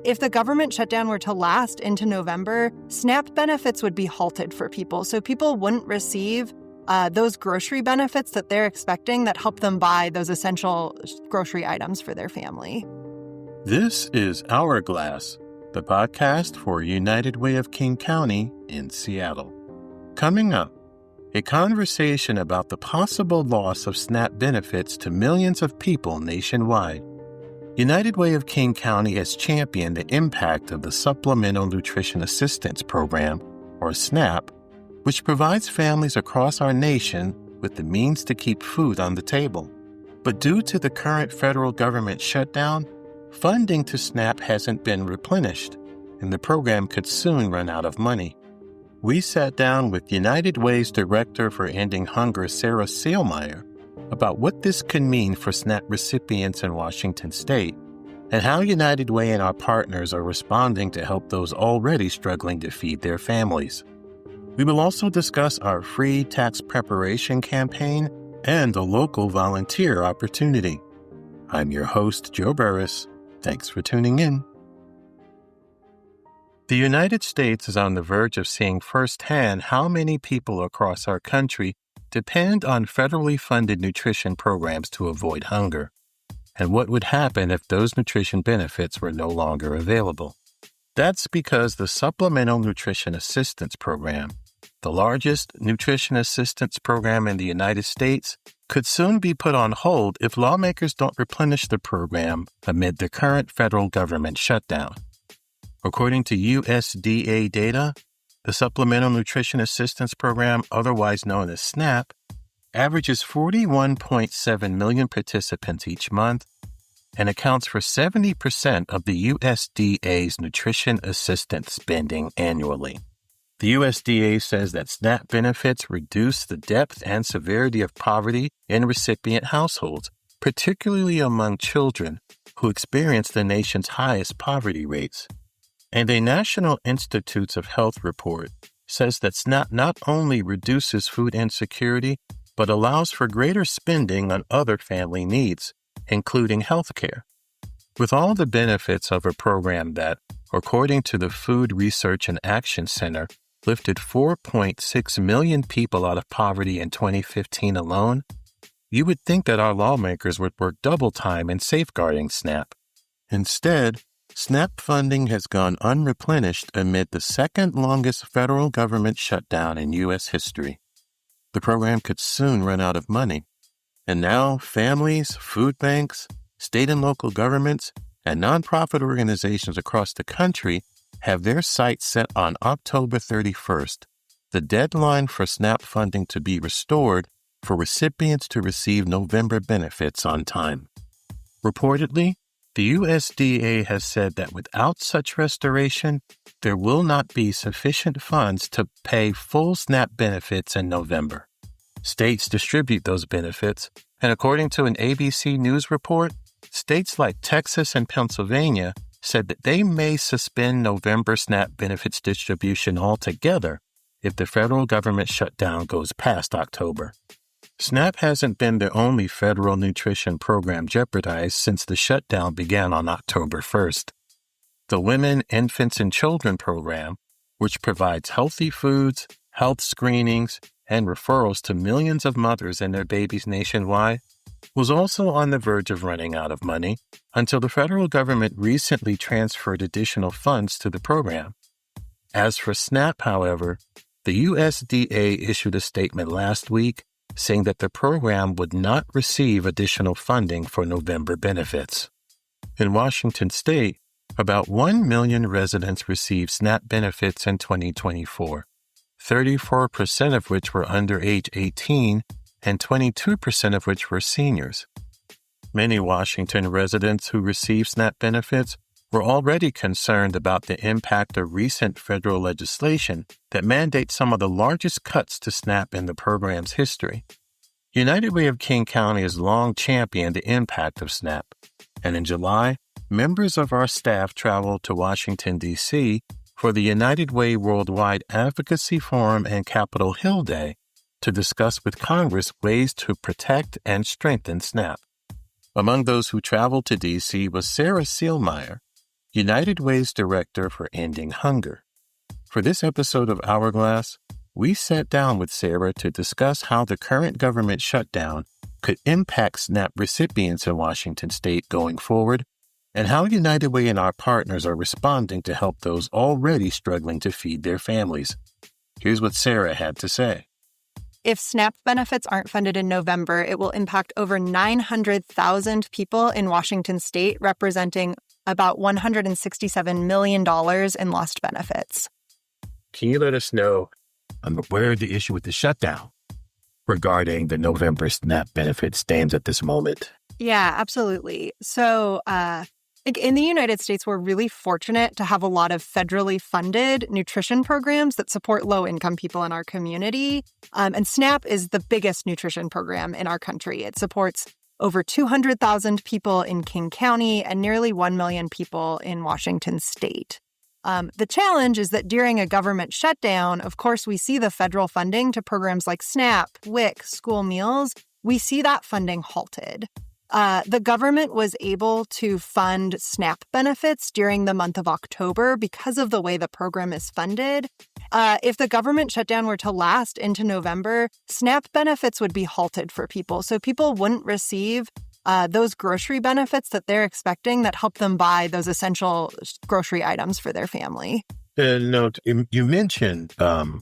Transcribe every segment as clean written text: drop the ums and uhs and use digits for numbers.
if the government shutdown were to last into November, SNAP benefits would be halted for people. So people wouldn't receive those grocery benefits that they're expecting that help them buy those essential grocery items for their family. This is Hourglass, the podcast for United Way of King County in Seattle. Coming up, a conversation about the possible loss of SNAP benefits to millions of people nationwide. United Way of King County has championed the impact of the Supplemental Nutrition Assistance Program, or SNAP, which provides families across our nation with the means to keep food on the table. But due to the current federal government shutdown, funding to SNAP hasn't been replenished, and the program could soon run out of money. We sat down with United Way's Director for Ending Hunger, Sara Seelmeyer, about what this could mean for SNAP recipients in Washington state, and how United Way and our partners are responding to help those already struggling to feed their families. We will also discuss our free tax preparation campaign and a local volunteer opportunity. I'm your host, Joe Burris. Thanks for tuning in. The United States is on the verge of seeing firsthand how many people across our country depend on federally funded nutrition programs to avoid hunger, and what would happen if those nutrition benefits were no longer available. That's because the Supplemental Nutrition Assistance Program, the largest nutrition assistance program in the United States, could soon be put on hold if lawmakers don't replenish the program amid the current federal government shutdown. According to USDA data, the Supplemental Nutrition Assistance Program, otherwise known as SNAP, averages 41.7 million participants each month and accounts for 70% of the USDA's nutrition assistance spending annually. The USDA says that SNAP benefits reduce the depth and severity of poverty in recipient households, particularly among children who experience the nation's highest poverty rates. And a National Institutes of Health report says that SNAP not only reduces food insecurity, but allows for greater spending on other family needs, including health care. With all the benefits of a program that, according to the Food Research and Action Center, lifted 4.6 million people out of poverty in 2015 alone, you would think that our lawmakers would work double time in safeguarding SNAP. Instead, SNAP funding has gone unreplenished amid the second longest federal government shutdown in U.S. history. The program could soon run out of money. And now families, food banks, state and local governments, and nonprofit organizations across the country have their sights set on October 31st, the deadline for SNAP funding to be restored for recipients to receive November benefits on time. Reportedly, the USDA has said that without such restoration, there will not be sufficient funds to pay full SNAP benefits in November. States distribute those benefits, and according to an ABC News report, states like Texas and Pennsylvania said that they may suspend November SNAP benefits distribution altogether if the federal government shutdown goes past October. SNAP hasn't been the only federal nutrition program jeopardized since the shutdown began on October 1st. The Women, Infants, and Children program, which provides healthy foods, health screenings, and referrals to millions of mothers and their babies nationwide, was also on the verge of running out of money until the federal government recently transferred additional funds to the program. As for SNAP, however, the USDA issued a statement last week saying that the program would not receive additional funding for November benefits. In Washington state, about 1 million residents received SNAP benefits in 2024, 34% of which were under age 18 and 22% of which were seniors. Many Washington residents who receive SNAP benefits were already concerned about the impact of recent federal legislation that mandates some of the largest cuts to SNAP in the program's history. United Way of King County has long championed the impact of SNAP, and in July, members of our staff traveled to Washington, D.C. for the United Way Worldwide Advocacy Forum and Capitol Hill Day to discuss with Congress ways to protect and strengthen SNAP. Among those who traveled to D.C. was Sara Seelmeyer, United Way's director for ending hunger. For this episode of Hourglass, we sat down with Sara to discuss how the current government shutdown could impact SNAP recipients in Washington state going forward, and how United Way and our partners are responding to help those already struggling to feed their families. Here's what Sara had to say. If SNAP benefits aren't funded in November, it will impact over 900,000 people in Washington state, representing about $167 million in lost benefits. Can you let us know where the issue with the shutdown regarding the November SNAP benefit stands at this moment? Yeah, absolutely. So in the United States, we're really fortunate to have a lot of federally funded nutrition programs that support low-income people in our community. And SNAP is the biggest nutrition program in our country. It supports over 200,000 people in King County and nearly 1 million people in Washington state. The challenge is that during a government shutdown, of course, we see the federal funding to programs like SNAP, WIC, school meals. We see that funding halted. The government was able to fund SNAP benefits during the month of October because of the way the program is funded. If the government shutdown were to last into November, SNAP benefits would be halted for people. So people wouldn't receive those grocery benefits that they're expecting that help them buy those essential grocery items for their family. No, you mentioned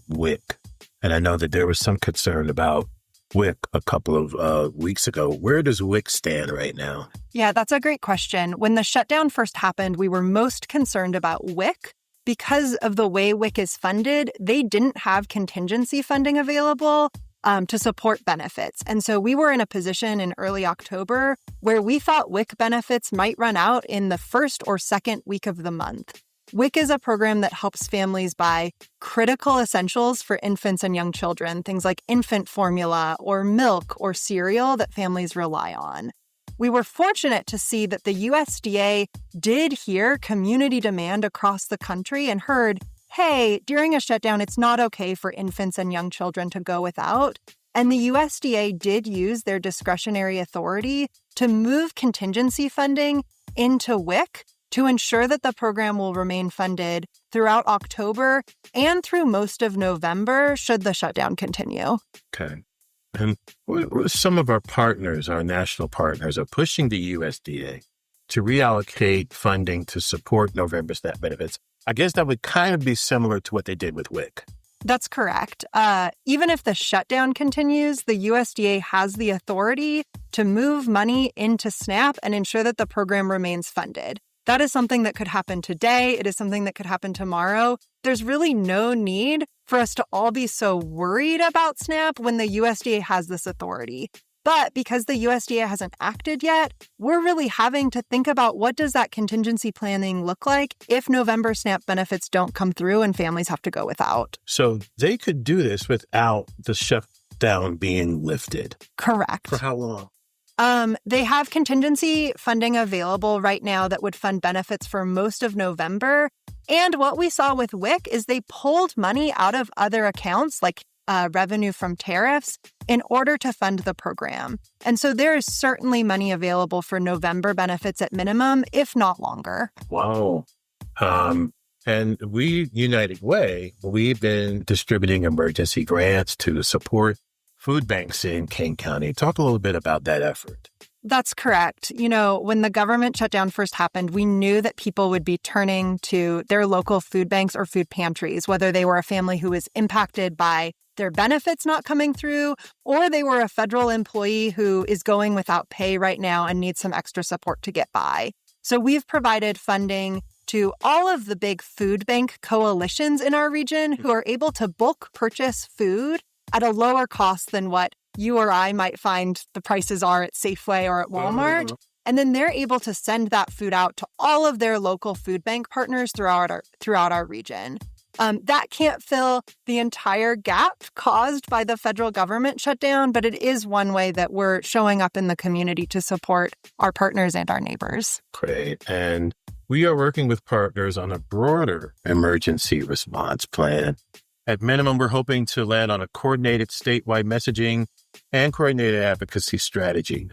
WIC, and I know that there was some concern about WIC a couple of weeks ago. Where does WIC stand right now? Yeah, that's a great question. When the shutdown first happened, we were most concerned about WIC. Because of the way WIC is funded, they didn't have contingency funding available to support benefits. And so we were in a position in early October where we thought WIC benefits might run out in the first or second week of the month. WIC is a program that helps families buy critical essentials for infants and young children, things like infant formula or milk or cereal that families rely on. We were fortunate to see that the USDA did hear community demand across the country and heard, hey, during a shutdown, it's not okay for infants and young children to go without. And the USDA did use their discretionary authority to move contingency funding into WIC to ensure that the program will remain funded throughout October and through most of November should the shutdown continue. Okay. And some of our partners, our national partners, are pushing the USDA to reallocate funding to support November SNAP benefits. I guess that would kind of be similar to what they did with WIC. That's correct. Even if the shutdown continues, the USDA has the authority to move money into SNAP and ensure that the program remains funded. That is something that could happen today. It is something that could happen tomorrow. There's really no need for us to all be so worried about SNAP when the USDA has this authority. But because the USDA hasn't acted yet, we're really having to think about what does that contingency planning look like if November SNAP benefits don't come through and families have to go without. So they could do this without the shutdown being lifted. Correct. For how long? They have contingency funding available right now that would fund benefits for most of November. And what we saw with WIC is they pulled money out of other accounts like revenue from tariffs in order to fund the program. And so there is certainly money available for November benefits at minimum, if not longer. Wow. And we, United Way, we've been distributing emergency grants to support food banks in King County. Talk a little bit about that effort. That's correct. You know, when the government shutdown first happened, we knew that people would be turning to their local food banks or food pantries, whether they were a family who was impacted by their benefits not coming through, or they were a federal employee who is going without pay right now and needs some extra support to get by. So we've provided funding to all of the big food bank coalitions in our region who are able to bulk purchase food at a lower cost than what you or I might find the prices are at Safeway or at Walmart. And then they're able to send that food out to all of their local food bank partners throughout our region. That can't fill the entire gap caused by the federal government shutdown, but it is one way that we're showing up in the community to support our partners and our neighbors. Great. And we are working with partners on a broader emergency response plan. At minimum, we're hoping to land on a coordinated statewide messaging and coordinated advocacy strategy.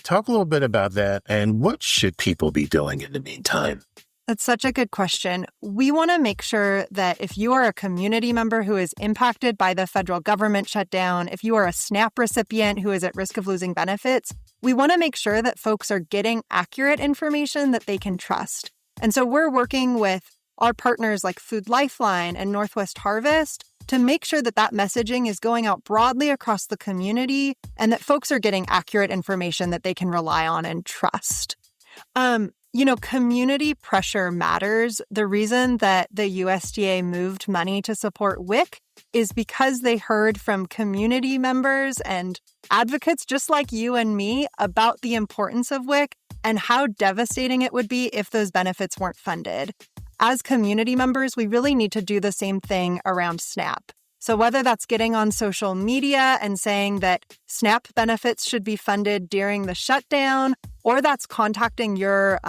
Talk a little bit about that and what should people be doing in the meantime? That's such a good question. We want to make sure that if you are a community member who is impacted by the federal government shutdown, if you are a SNAP recipient who is at risk of losing benefits, we want to make sure that folks are getting accurate information that they can trust. And so we're working with our partners like Food Lifeline and Northwest Harvest to make sure that that messaging is going out broadly across the community and that folks are getting accurate information that they can rely on and trust. Community pressure matters. The reason that the USDA moved money to support WIC is because they heard from community members and advocates just like you and me about the importance of WIC and how devastating it would be if those benefits weren't funded. As community members, we really need to do the same thing around SNAP. So whether that's getting on social media and saying that SNAP benefits should be funded during the shutdown, or that's contacting your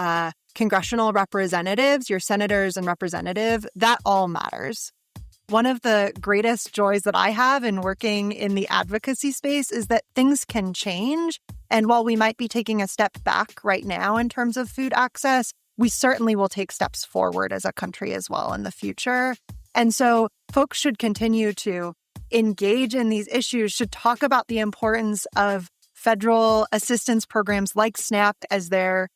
congressional representatives, your senators and representatives, that all matters. One of the greatest joys that I have in working in the advocacy space is that things can change. And while we might be taking a step back right now in terms of food access, we certainly will take steps forward as a country as well in the future. And so folks should continue to engage in these issues, should talk about the importance of federal assistance programs like SNAP as they're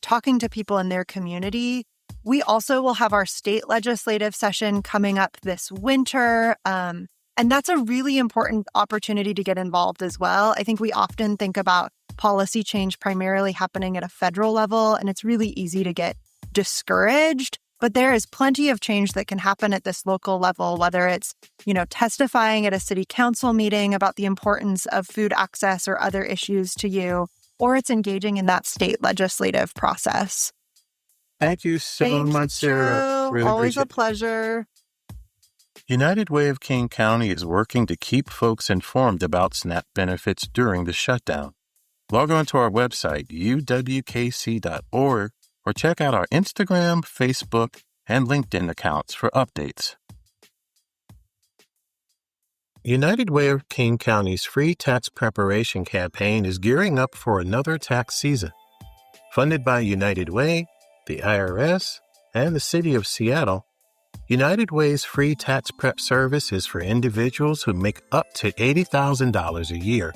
talking to people in their community. We also will have our state legislative session coming up this winter. And that's a really important opportunity to get involved as well. I think we often think about policy change primarily happening at a federal level, and it's really easy to get discouraged. But there is plenty of change that can happen at this local level, whether it's, testifying at a city council meeting about the importance of food access or other issues to you, or it's engaging in that state legislative process. Thank you so much, Sarah. Really always a pleasure. United Way of King County is working to keep folks informed about SNAP benefits during the shutdown. Log on to our website, uwkc.org, or check out our Instagram, Facebook, and LinkedIn accounts for updates. United Way of King County's free tax preparation campaign is gearing up for another tax season. Funded by United Way, the IRS, and the City of Seattle, United Way's free tax prep service is for individuals who make up to $80,000 a year,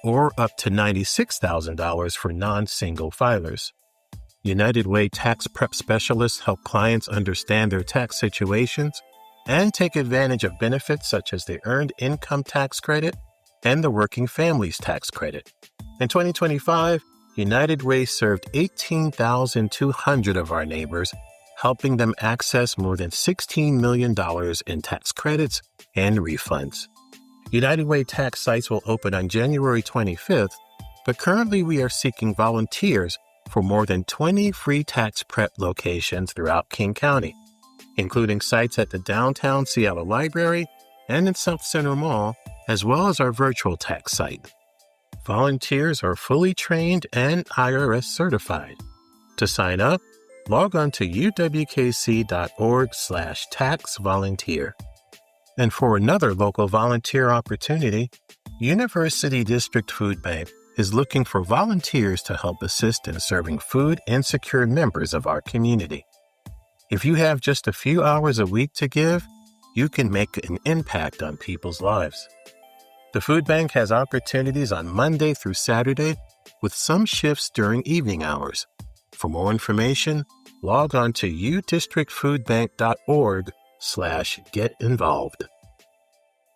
or up to $96,000 for non-single filers. United Way tax prep specialists help clients understand their tax situations and take advantage of benefits such as the Earned Income Tax Credit and the Working Families Tax Credit. In 2025, United Way served 18,200 of our neighbors, helping them access more than $16 million in tax credits and refunds. United Way tax sites will open on January 25th, but currently we are seeking volunteers for more than 20 free tax prep locations throughout King County, including sites at the downtown Seattle Library and in South Center Mall, as well as our virtual tax site. Volunteers are fully trained and IRS certified. To sign up, log on to uwkc.org/taxvolunteer. And for another local volunteer opportunity, University District Food Bank is looking for volunteers to help assist in serving food insecure members of our community. If you have just a few hours a week to give, you can make an impact on people's lives. The food bank has opportunities on Monday through Saturday, with some shifts during evening hours. For more information, log on to udistrictfoodbank.org/get-involved.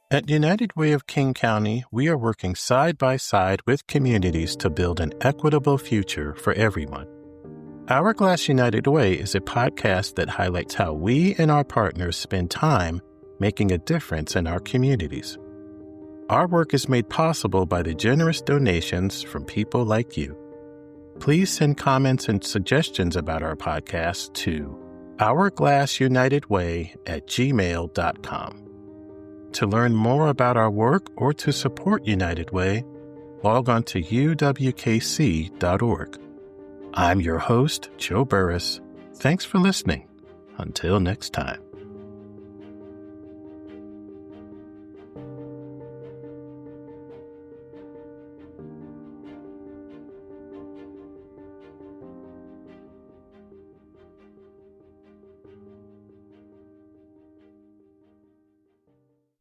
At United Way of King County, we are working side by side with communities to build an equitable future for everyone. Hourglass United Way is a podcast that highlights how we and our partners spend time making a difference in our communities. Our work is made possible by the generous donations from people like you. Please send comments and suggestions about our podcast to hourglassunitedway@gmail.com. To learn more about our work or to support United Way, log on to uwkc.org. I'm your host, Joe Burris. Thanks for listening. Until next time.